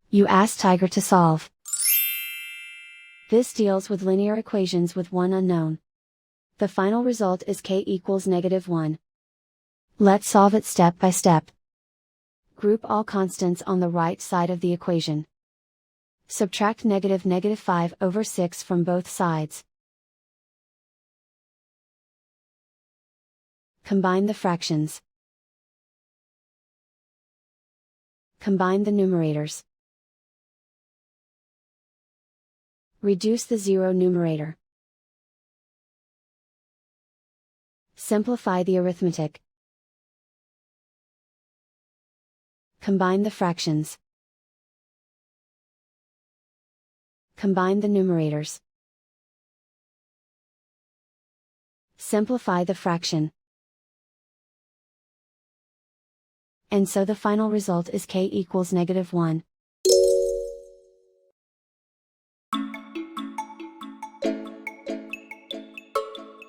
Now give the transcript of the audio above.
You ask Tiger to solve. This deals with linear equations with one unknown. The final result is k equals -1. Let's solve it step by step. Group all constants on the right side of the equation. Subtract -5/6 from both sides. Combine the fractions. Combine the numerators. Reduce the zero numerator. Simplify the arithmetic. Combine the fractions. Combine the numerators. Simplify the fraction. And so the final result is k equals -1.